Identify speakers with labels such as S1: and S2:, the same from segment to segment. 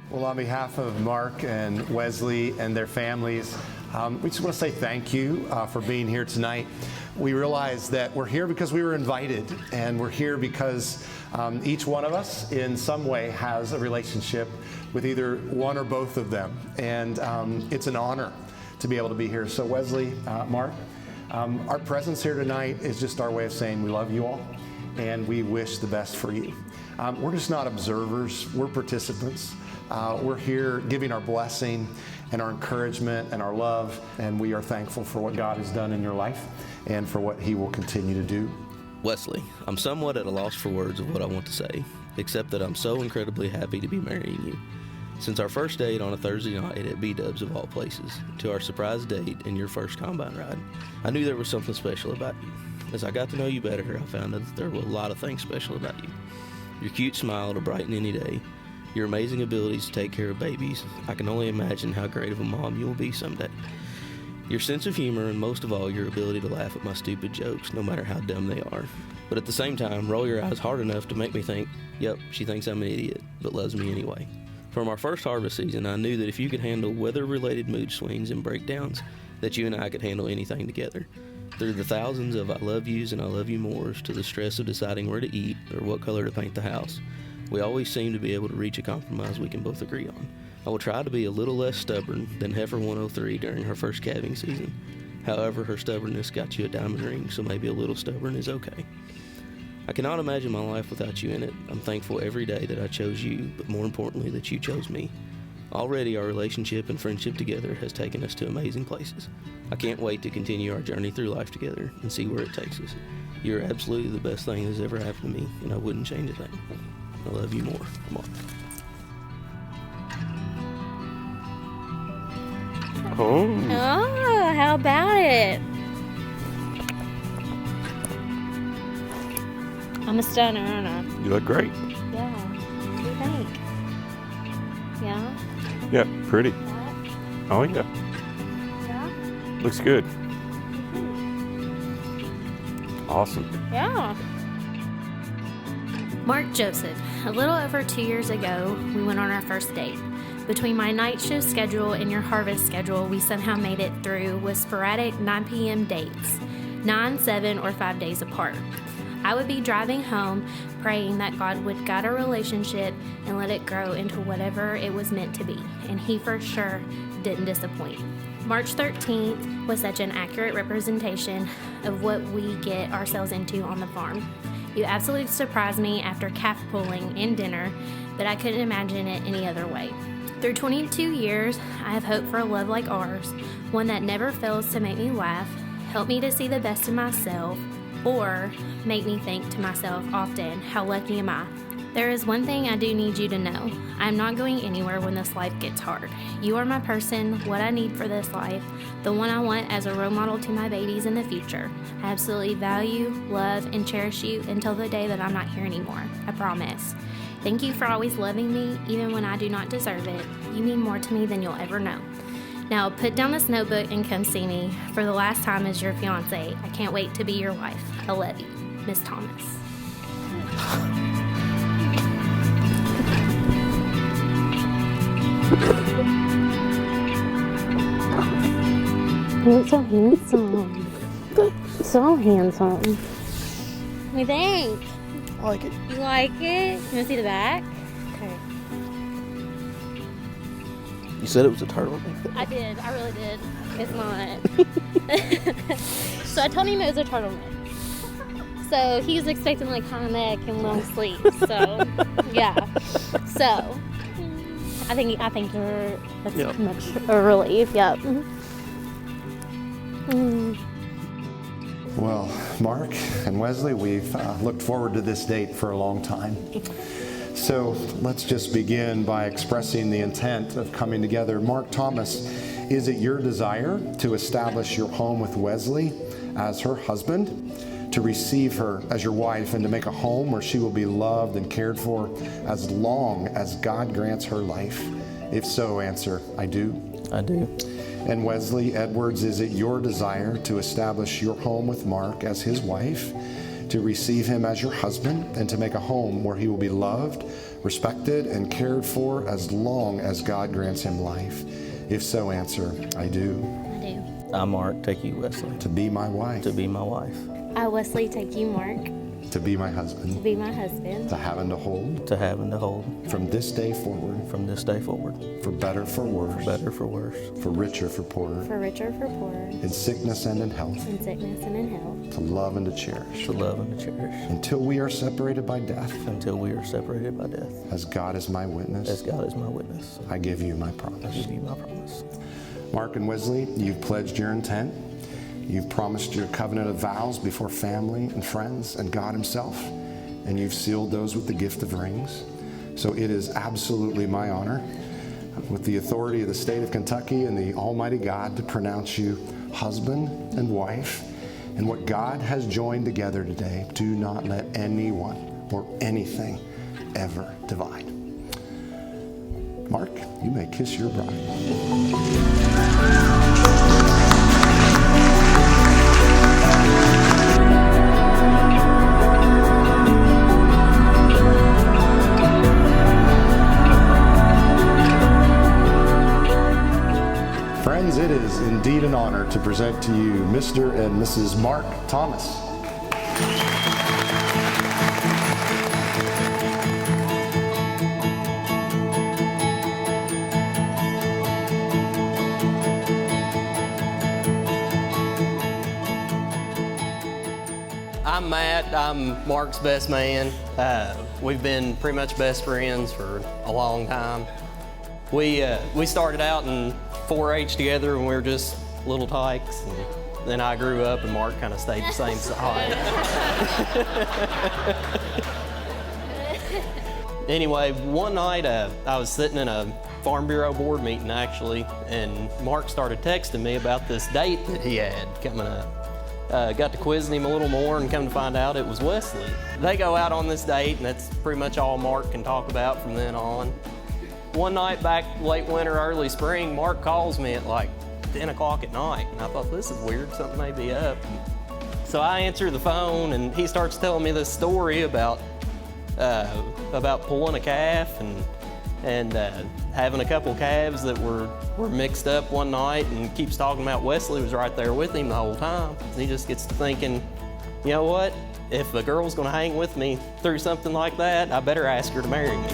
S1: Well, on behalf of Mark and Wesley and their families, we just want to say thank you for being here tonight. We realize that we're here because we were invited, and we're here because each one of us in some way has a relationship with either one or both of them, and it's an honor to be able to be here. So Wesley, Mark, our presence here tonight is just our way of saying we love you all and we wish the best for you. We're just not observers, we're participants. We're here giving our blessing and our encouragement and our love, and we are thankful for what God has done in your life and for what He will continue to do.
S2: Wesley, I'm somewhat at a loss for words of what I want to say, except that I'm so incredibly happy to be marrying you. Since our first date on a Thursday night at B-Dubs of all places, to our surprise date and your first combine ride, I knew there was something special about you. As I got to know you better, I found out that there were a lot of things special about you. Your cute smile to brighten any day, your amazing abilities to take care of babies. I can only imagine how great of a mom you will be someday. Your sense of humor, and most of all, your ability to laugh at my stupid jokes, no matter how dumb they are. But at the same time, roll your eyes hard enough to make me think, yep, she thinks I'm an idiot, but loves me anyway. From our first harvest season, I knew that if you could handle weather-related mood swings and breakdowns, that you and I could handle anything together. Through the thousands of I love yous and I love you mores, to the stress of deciding where to eat or what color to paint the house, we always seem to be able to reach a compromise we can both agree on. I will try to be a little less stubborn than Heifer 103 during her first calving season. However, her stubbornness got you a diamond ring, so maybe a little stubborn is okay. I cannot imagine my life without you in it. I'm thankful every day that I chose you, but more importantly that you chose me. Already our relationship and friendship together has taken us to amazing places. I can't wait to continue our journey through life together and see where it takes us. You're absolutely the best thing that's ever happened to me, and I wouldn't change a thing. I love you more, Mark.
S3: Oh, how about it? I'm a stunner, aren't I?
S4: You look great.
S3: Yeah. What do you think? Yeah?
S4: Yeah, pretty.
S3: That?
S4: Oh, yeah.
S3: Yeah?
S4: Looks good. Awesome.
S3: Yeah.
S5: Mark Joseph. A little over 2 years ago, we went on our first date. Between my night shift schedule and your harvest schedule, we somehow made it through with sporadic 9 p.m. dates, 9, 7, or 5 days apart. I would be driving home, praying that God would guide our relationship and let it grow into whatever it was meant to be, and He for sure didn't disappoint. March 13th was such an accurate representation of what we get ourselves into on the farm. You absolutely surprised me after calf pulling and dinner, but I couldn't imagine it any other way. Through 22 years, I have hoped for a love like ours, one that never fails to make me laugh, help me to see the best in myself, or make me think to myself often, how lucky am I? There is one thing I do need you to know. I'm not going anywhere when this life gets hard. You are my person, what I need for this life, the one I want as a role model to my babies in the future. I absolutely value, love, and cherish you until the day that I'm not here anymore. I promise. Thank you for always loving me, even when I do not deserve it. You mean more to me than you'll ever know. Now put down this notebook and come see me for the last time as your fiance. I can't wait to be your wife. I love you. Miss Thomas.
S3: You look so handsome. So handsome. What do you think?
S2: I like it.
S3: You like it? You want to see the back? Okay.
S2: You said it was a turtleneck.
S3: I did. I really did. It's not. So I told him it was a turtleneck. So he was expecting like high neck and long sleeves. So yeah. So I think that's much a relief. Yep.
S1: Well, Mark and Wesley, we've looked forward to this date for a long time. So let's just begin by expressing the intent of coming together. Mark Thomas, is it your desire to establish your home with Wesley as her husband, to receive her as your wife, and to make a home where she will be loved and cared for as long as God grants her life? If so, answer, I do.
S2: I do.
S1: And Wesley Edwards, is it your desire to establish your home with Mark as his wife, to receive him as your husband and to make a home where he will be loved, respected, and cared for as long as God grants him life? If so, answer, I do.
S3: I do.
S2: I, Mark, take you, Wesley,
S1: To be my wife.
S2: to be my wife,
S3: I, Wesley, take you, Mark,
S1: To be my
S3: to
S1: husband.
S3: be my husband,
S1: To have and to hold.
S2: to have and to hold
S1: From this day forward.
S2: from this day forward,
S1: For better, for worse.
S2: better for worse,
S1: For richer, for poorer.
S3: for richer, for poorer,
S1: In sickness and in health.
S3: in sickness and in health,
S1: To love and to cherish.
S2: to love and to cherish,
S1: Until we are separated by death.
S2: until we are separated by death.
S1: As God is my
S2: As
S1: witness,
S2: God is my witness,
S1: I give you my
S2: I
S1: promise.
S2: give you my promise.
S1: Mark and Wesley, you've pledged your intent. You've promised your covenant of vows before family and friends and God himself. And you've sealed those with the gift of rings. So it is absolutely my honor, with the authority of the state of Kentucky and the Almighty God, to pronounce you husband and wife. And what God has joined together today, do not let anyone or anything ever divide. Mark, you may kiss your bride. Friends, it is indeed an honor to present to you Mr. and Mrs. Mark Thomas.
S6: I'm Matt. I'm Mark's best man. We've been pretty much best friends for a long time. We started out in 4-H together when we were just little tykes, and then I grew up and Mark kind of stayed the same size. Anyway, one night I was sitting in a Farm Bureau board meeting actually, and Mark started texting me about this date that he had coming up. Got to quizzing him a little more and come to find out it was Wesley. They go out on this date, and that's pretty much all Mark can talk about from then on. One night back late winter, early spring, Mark calls me at like 10 o'clock at night, and I thought, this is weird, something may be up. So I answer the phone, and he starts telling me this story about pulling a calf and having a couple calves that were mixed up one night, and keeps talking about Wesley was right there with him the whole time. And he just gets to thinking, you know what? If a girl's gonna hang with me through something like that, I better ask her to marry me.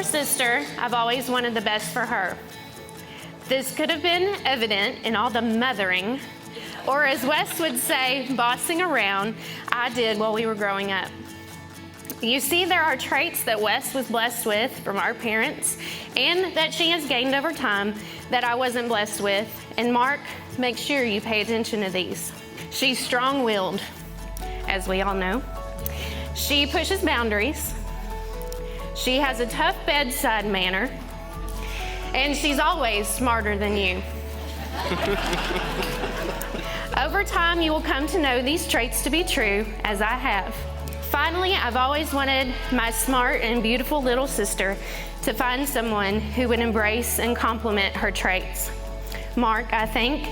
S5: Sister, I've always wanted the best for her. This could have been evident in all the mothering, or as Wes would say, bossing around, I did while we were growing up. You see, there are traits that Wes was blessed with from our parents and that she has gained over time that I wasn't blessed with. And Mark, make sure you pay attention to these. She's strong-willed, as we all know. She pushes boundaries. She has a tough bedside manner, and she's always smarter than you. Over time, you will come to know these traits to be true, as I have. Finally, I've always wanted my smart and beautiful little sister to find someone who would embrace and compliment her traits. Mark, I think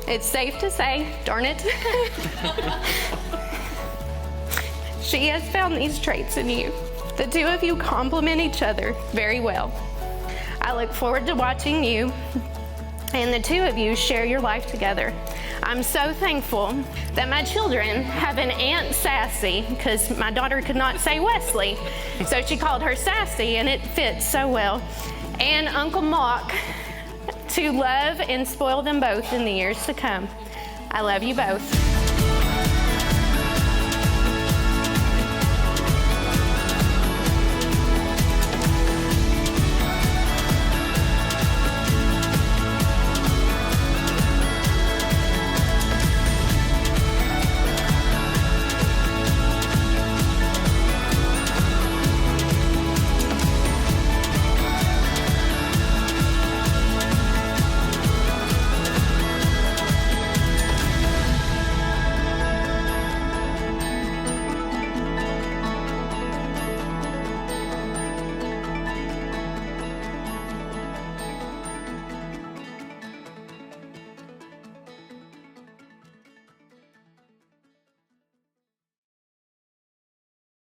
S5: it's safe to say, darn it, she has found these traits in you. The two of you complement each other very well. I look forward to watching you and the two of you share your life together. I'm so thankful that my children have an Aunt Sassy, because my daughter could not say Wesley, so she called her Sassy, and it fits so well, and Uncle Mock to love and spoil them both in the years to come. I love you both.